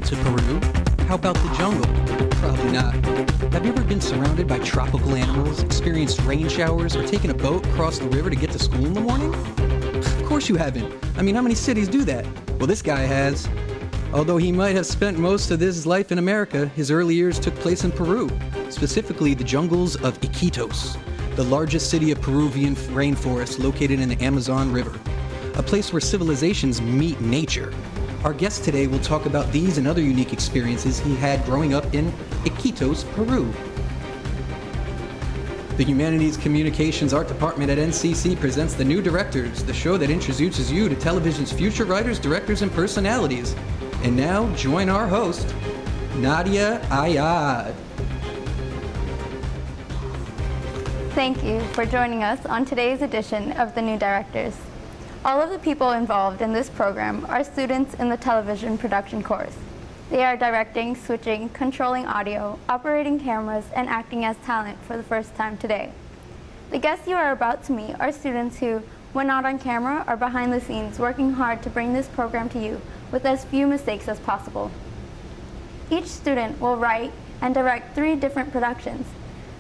to Peru? How about the jungle? Probably not. Have you ever been surrounded by tropical animals, experienced rain showers, or taken a boat across the river to get to school in the morning? Of course you haven't. I mean, how many cities do that? Well, this guy has. Although he might have spent most of his life in America, his early years took place in Peru, specifically the jungles of Iquitos, the largest city of Peruvian rainforest located in the Amazon River, a place where civilizations meet nature. Our guest today will talk about these and other unique experiences he had growing up in Iquitos, Peru. The Humanities Communications Art Department at NCC presents The New Directors, the show that introduces you to television's future writers, directors, and personalities. And now, join our host, Nadia Ayad. Thank you for joining us on today's edition of The New Directors. All of the people involved in this program are students in the television production course. They are directing, switching, controlling audio, operating cameras, and acting as talent for the first time today. The guests you are about to meet are students who, when not on camera, are behind the scenes working hard to bring this program to you with as few mistakes as possible. Each student will write and direct 3 different productions.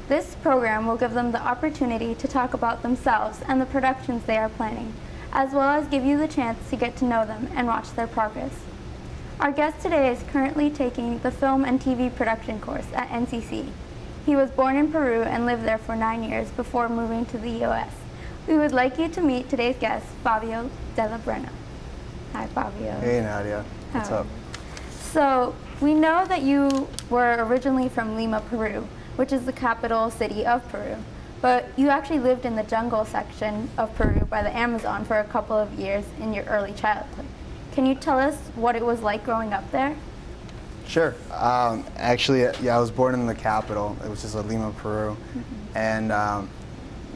This program will give them the opportunity to talk about themselves and the productions they are planning, as well as give you the chance to get to know them and watch their progress. Our guest today is currently taking the Film and TV Production course at NCC. He was born in Peru and lived there for 9 years before moving to the US. We would like you to meet today's guest, Favio de la Brena. Hi, Favio. Hey, Nadia. What's up? So, we know that you were originally from Lima, Peru, which is the capital city of Peru. But you actually lived in the jungle section of Peru by the Amazon for a couple of years in your early childhood. Can you tell us what it was like growing up there? Sure. Actually, yeah, I was born in the capital, which is Lima, Peru. Mm-hmm. And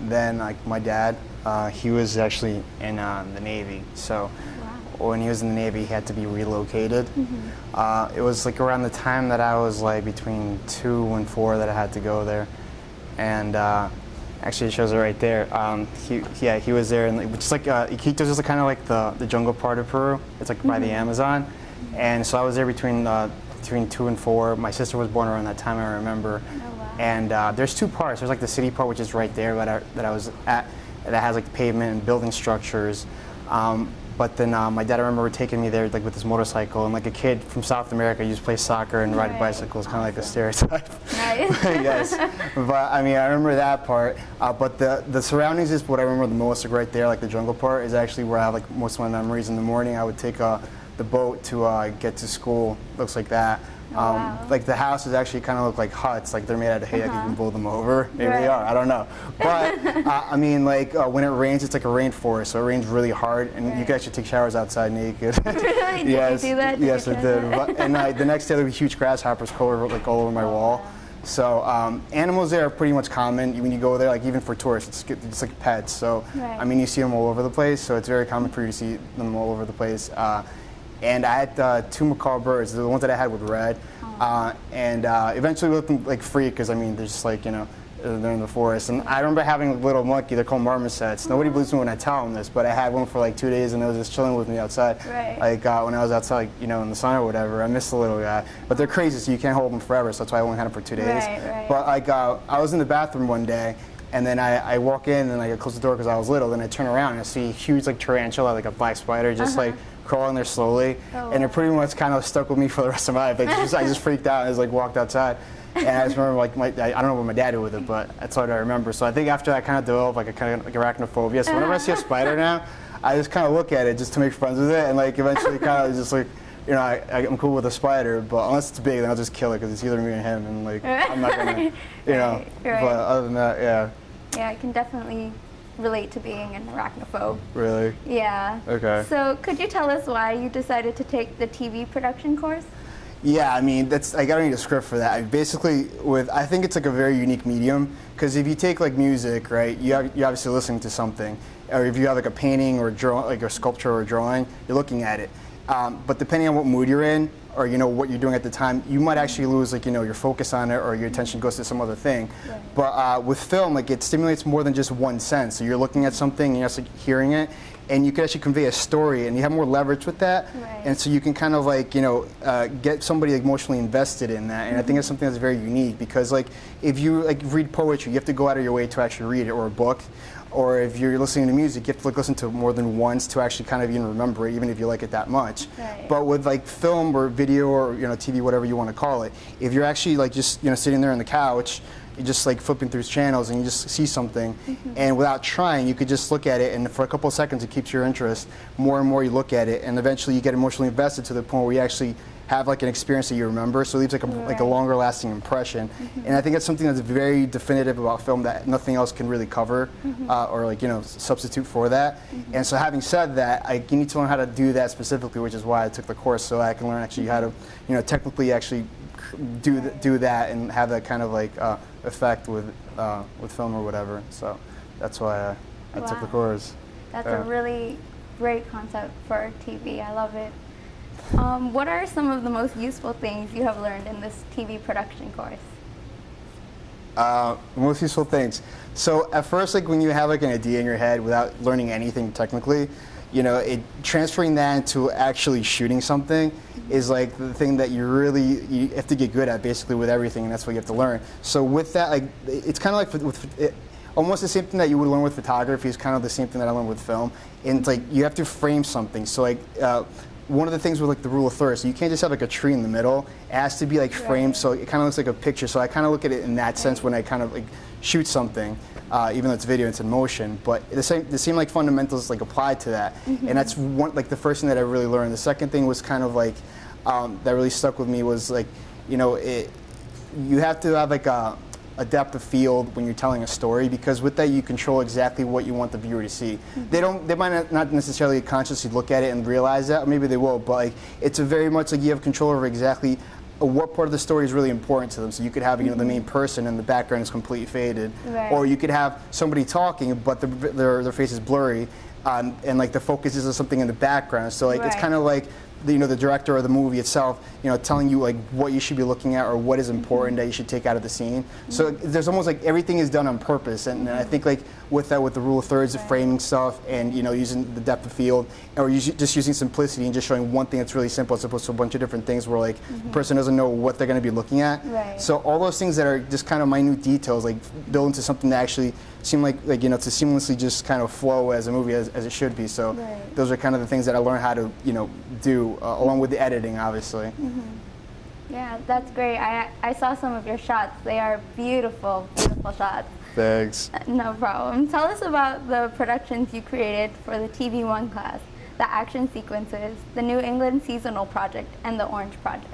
then, like, my dad, he was actually in the Navy. So when he was in the Navy, he had to be relocated. Mm-hmm. It was like around the time that I was like between 2 and 4 that I had to go there. And actually, it shows it right there. He was there, and just like Iquitos is kind of like the jungle part of Peru. It's like by the Amazon, and so I was there between 2 and 4. My sister was born around that time, I remember. Oh, wow. And there's 2 parts. There's like the city part, which is right there that I was at, that has like pavement and building structures. But then my dad, I remember taking me there like with his motorcycle, and like a kid from South America, you just play soccer and ride bicycles, kind of like a stereotype. Nice. Yes, but I mean, I remember that part. But the surroundings is what I remember the most. Like right there, like the jungle part is actually where I have like most of my memories. In the morning, I would take the boat to get to school. Looks like that. Wow. Like the houses actually kind of look like huts, like they're made out of hay, like you can blow them over. Maybe they are, I don't know. But I mean, like when it rains, it's like a rainforest, so it rains really hard, and you can actually take showers outside naked. Really? Yes, Did you do that? yes, I did. And the next day there were huge grasshoppers covered like all over my wall. Wow. So animals there are pretty much common when you go there, like even for tourists, it's like pets. So I mean, you see them all over the place, so it's very common for you to see them all over the place. And I had 2 macaw birds. The ones that I had were red. And eventually we let them like free because I mean they're just like, you know, they're in the forest. And I remember having a little monkey. They're called marmosets. Nobody believes me when I tell them this, but I had one for like 2 days, and it was just chilling with me outside. Right. Like when I was outside, like, you know, in the sun or whatever. I missed the little guy, but they're crazy, so you can't hold them forever. So that's why I only had them for 2 days. Right. But like I was in the bathroom one day. And then I walk in and I close the door because I was little. Then I turn around and I see a huge like tarantula, like a black spider, just like crawling there slowly. Oh, and it pretty much kind of stuck with me for the rest of my life. Like, I just freaked out and just like walked outside. And I just remember like I don't know what my dad did with it, but that's what I remember. So I think after I kind of developed like a kind of like arachnophobia. So whenever I see a spider now, I just kind of look at it just to make friends with it, and like eventually kind of just like, you know, I'm cool with a spider, but unless it's big, then I'll just kill it because it's either me or him, and like I'm not gonna, you know. Right. But other than that, yeah. Yeah, I can definitely relate to being an arachnophobe. Really? Yeah. Okay. So could you tell us why you decided to take the TV production course? Yeah, I mean, I don't need a script for that. I think it's like a very unique medium, because if you take like music, right, you're obviously listening to something, or if you have like a painting or like a sculpture or a drawing, you're looking at it. But depending on what mood you're in, or what you're doing at the time, you might actually lose your focus on it, or your attention goes to some other thing. Right. But with film, it stimulates more than just one sense. So you're looking at something, and you're just hearing it, and you can actually convey a story, and you have more leverage with that. Right. And so you can kind of get somebody emotionally invested in that. And I think it's something that's very unique, because if you read poetry, you have to go out of your way to actually read it, or a book. Or if you're listening to music, you have to listen to it more than once to actually kind of even remember it, even if you like it that much. Right. But with film or video or TV, whatever you want to call it, if you're actually just sitting there on the couch, you're just flipping through channels and you just see something, and without trying, you could just look at it, and for a couple of seconds, it keeps your interest. More and more you look at it, and eventually you get emotionally invested to the point where you actually have an experience that you remember, so it leaves a longer lasting impression. And I think that's something that's very definitive about film that nothing else can really cover, or substitute for that. And so having said that, you need to learn how to do that specifically, which is why I took the course, so I can learn actually how to technically actually do that and have that kind of effect with film or whatever. So that's why I took the course. That's a really great concept for TV. I love it. What are some of the most useful things you have learned in this TV production course? The most useful things. So at first, when you have an idea in your head without learning anything technically, transferring that into actually shooting something is the thing that you have to get good at, basically, with everything, and that's what you have to learn. So with that, it's kind of almost the same thing that you would learn with photography is kind of the same thing that I learned with film. And it's you have to frame something. So one of the things with the rule of thirds, so you can't just have a tree in the middle. It has to be framed, so it kind of looks like a picture. So I kind of look at it in that sense when I kind of shoot something, even though it's video, it's in motion. But the same fundamentals apply to that, and that's one the first thing that I really learned. The second thing was kind of that really stuck with me was you have to have a depth of field when you're telling a story, because with that you control exactly what you want the viewer to see. They might not necessarily consciously look at it and realize that, or maybe they will, but it's a very much you have control over exactly what part of the story is really important to them. So you could have the main person and the background is completely faded, right. Or you could have somebody talking but their face is blurry, and the focus is on something in the background. So right. It's kind of the director of the movie itself, telling you what you should be looking at or what is important that you should take out of the scene. So there's almost everything is done on purpose, and I think with that, with the rule of thirds, right. Framing stuff, and using the depth of field, or just using simplicity and just showing one thing that's really simple as opposed to a bunch of different things where the person doesn't know what they're going to be looking at. Right. So all those things that are just kind of minute details build into something that actually seem to seamlessly just kind of flow as a movie as it should be. So right. Those are kind of the things that I learned how to do along with the editing, obviously. Yeah, that's great. I saw some of your shots. They are beautiful, beautiful shots. Thanks. No problem. Tell us about the productions you created for the TV1 class, the action sequences, the New England seasonal project, and the Orange project.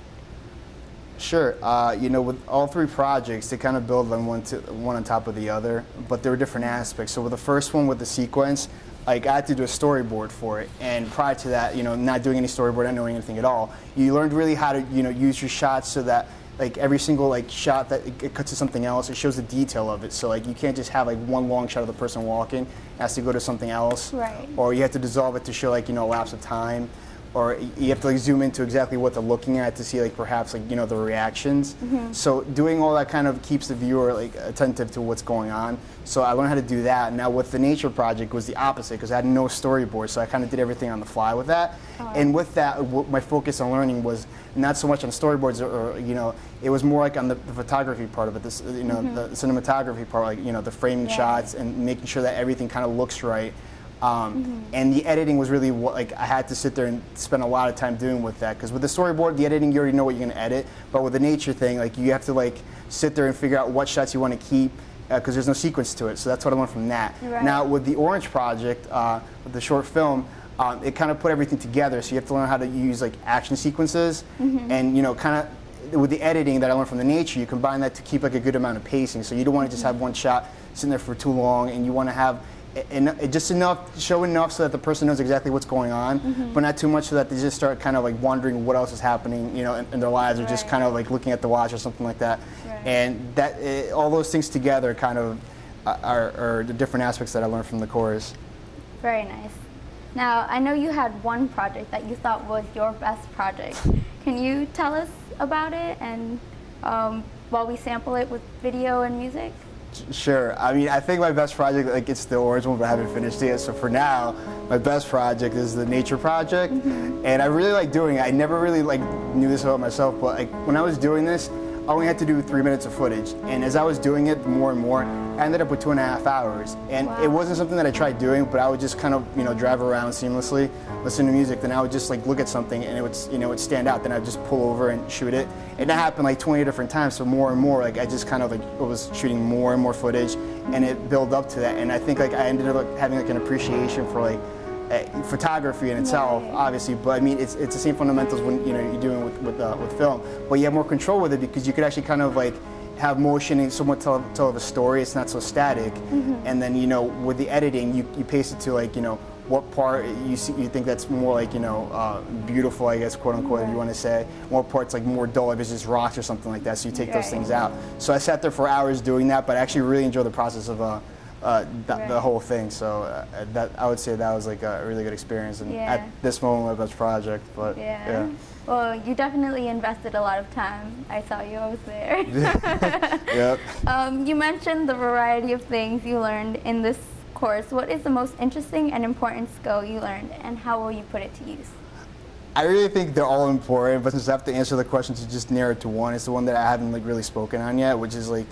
Sure. With all three projects, they kind of build on one on top of the other, but there were different aspects. So with the first one, with the sequence, I had to do a storyboard for it, and prior to that, not doing any storyboard, not knowing anything at all, you learned really how to, use your shots so that every single shot that it cuts to something else, it shows the detail of it. So you can't just have one long shot of the person walking; it has to go to something else, right. Or you have to dissolve it to show a lapse of time. Or you have to zoom into exactly what they're looking at to see perhaps the reactions. So doing all that kind of keeps the viewer attentive to what's going on. So I learned how to do that. Now with the nature project was the opposite, because I had no storyboard, so I kind of did everything on the fly with that. And with that, my focus on learning was not so much on storyboards, or it was more on the photography part of it. This the cinematography part, the framing shots and making sure that everything kind of looks right. And the editing was really what I had to sit there and spend a lot of time doing with that, because with the storyboard, the editing, you already know what you're going to edit, but with the nature thing, you have to sit there and figure out what shots you want to keep, because there's no sequence to it. So that's what I learned from that. Right. Now with the Orange project, with the short film, it kind of put everything together. So you have to learn how to use action sequences, and kind of with the editing that I learned from the nature, you combine that to keep a good amount of pacing. So you don't want to just have one shot sitting there for too long, and you want to have just show enough so that the person knows exactly what's going on, but not too much so that they just start kind of wondering what else is happening, in their lives, or just kind of looking at the watch or something like that. Right. And that all those things together kind of are the different aspects that I learned from the course. Very nice. Now, I know you had one project that you thought was your best project. Can you tell us about it and while we sample it with video and music? Sure. I mean, I think my best project, like, it's the orange one, but I haven't finished it. So for now, my best project is the nature project, and I really like doing it. I never really like knew this about myself, but like when I was doing this, I only had to do 3 minutes of footage, and as I was doing it more and more, I ended up with 2.5 hours. And Wow. It wasn't something that I tried doing, but I would just kind of, you know, drive around seamlessly, listen to music, then I would just like look at something and it would, you know, it would stand out. Then I'd just pull over and shoot it. And that happened like 20 different times, so more and more, like I just kind of like was shooting more and more footage, and it built up to that. And I think like I ended up like, having like an appreciation for like photography in itself, obviously, but I mean it's the same fundamentals when you know you're doing with film, but you have more control with it because you could actually kind of like have motion and somewhat tell a story. It's not so static, and then you know with the editing you pace it to like you know what part you think that's more like you know beautiful, I guess, quote unquote, if you want to say. What part's like more dull if it's just rocks or something like that. So you take those things out. So I sat there for hours doing that, but I actually really enjoyed the process of the whole thing. So that I would say that was like a really good experience, and at this moment my best project. But yeah. Well, you definitely invested a lot of time. I saw you. I was there. Yep. You mentioned the variety of things you learned in this course. What is the most interesting and important skill you learned, and how will you put it to use? I really think they're all important, but since I have to answer the question to just narrow it to one, it's the one that I haven't like really spoken on yet, which is like,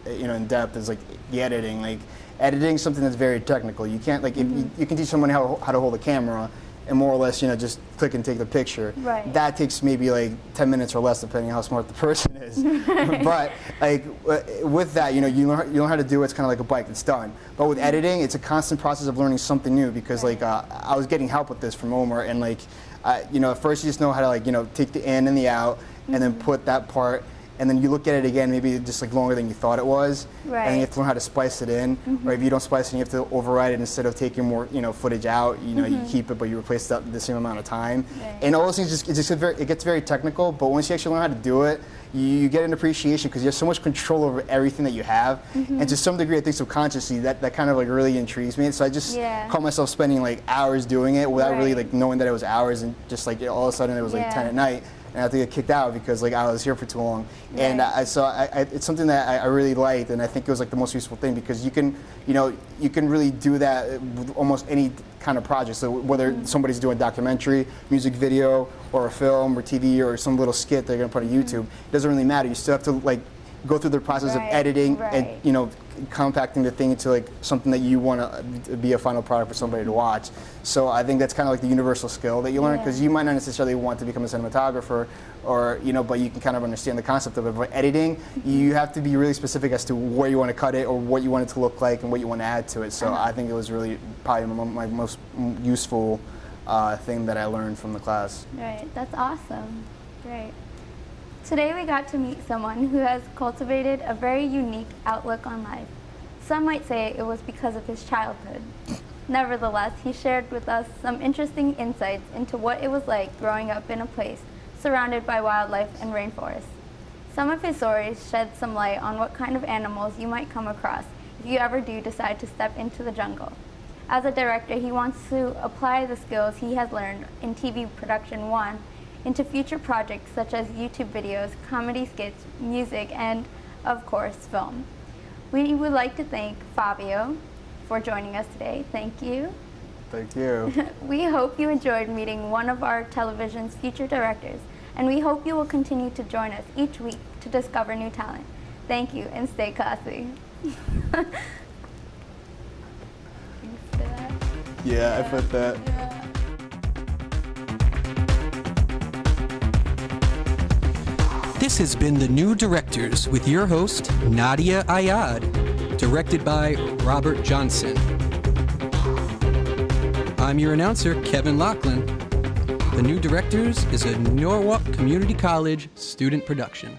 you know, in depth, is like the editing. Like editing is something that's very technical. You can't like if you can teach someone how to hold a camera and more or less, you know, just click and take the picture. Right. That takes maybe like 10 minutes or less, depending on how smart the person is. But like with that, you know, you learn how to do it. It's kind of like a bike. It's done. But with editing, it's a constant process of learning something new because like I was getting help with this from Omar, and like you know, at first you just know how to like you know take the in and the out, and then put that part. And then you look at it again, maybe just like longer than you thought it was, and then you have to learn how to splice it in. Or if you don't splice it, you have to override it instead of taking more, you know, footage out. You know, you keep it, but you replace it the same amount of time. And all those things it gets very technical. But once you actually learn how to do it, you get an appreciation because you have so much control over everything that you have. And to some degree, I think subconsciously that kind of like really intrigues me. So I just caught myself spending like hours doing it without really like knowing that it was hours, and just like all of a sudden it was like 10 at night. And I had to get kicked out because like I was here for too long, and it's something that I really liked, and I think it was like the most useful thing because you can really do that with almost any kind of project. So whether somebody's doing a documentary, music video, or a film or TV or some little skit they're gonna put on YouTube, it doesn't really matter. You still have to like go through the process of editing and you know compacting the thing into like something that you want to be a final product for somebody to watch. So I think that's kind of like the universal skill that you learn because you might not necessarily want to become a cinematographer, or you know, but you can kind of understand the concept of it. But editing, you have to be really specific as to where you want to cut it or what you want it to look like and what you want to add to it. So I think it was really probably my most useful thing that I learned from the class. Right, that's awesome. Great. Today we got to meet someone who has cultivated a very unique outlook on life. Some might say it was because of his childhood. Nevertheless, he shared with us some interesting insights into what it was like growing up in a place surrounded by wildlife and rainforests. Some of his stories shed some light on what kind of animals you might come across if you ever do decide to step into the jungle. As a director, he wants to apply the skills he has learned in TV production 1 into future projects such as YouTube videos, comedy skits, music, and, of course, film. We would like to thank Favio for joining us today. Thank you. Thank you. We hope you enjoyed meeting one of our television's future directors, and we hope you will continue to join us each week to discover new talent. Thank you, and stay classy. Thanks for that. Yeah, I put that. Yeah. This has been The New Directors with your host, Nadia Ayad, directed by Robert Johnson. I'm your announcer, Kevin Lachlan. The New Directors is a Norwalk Community College student production.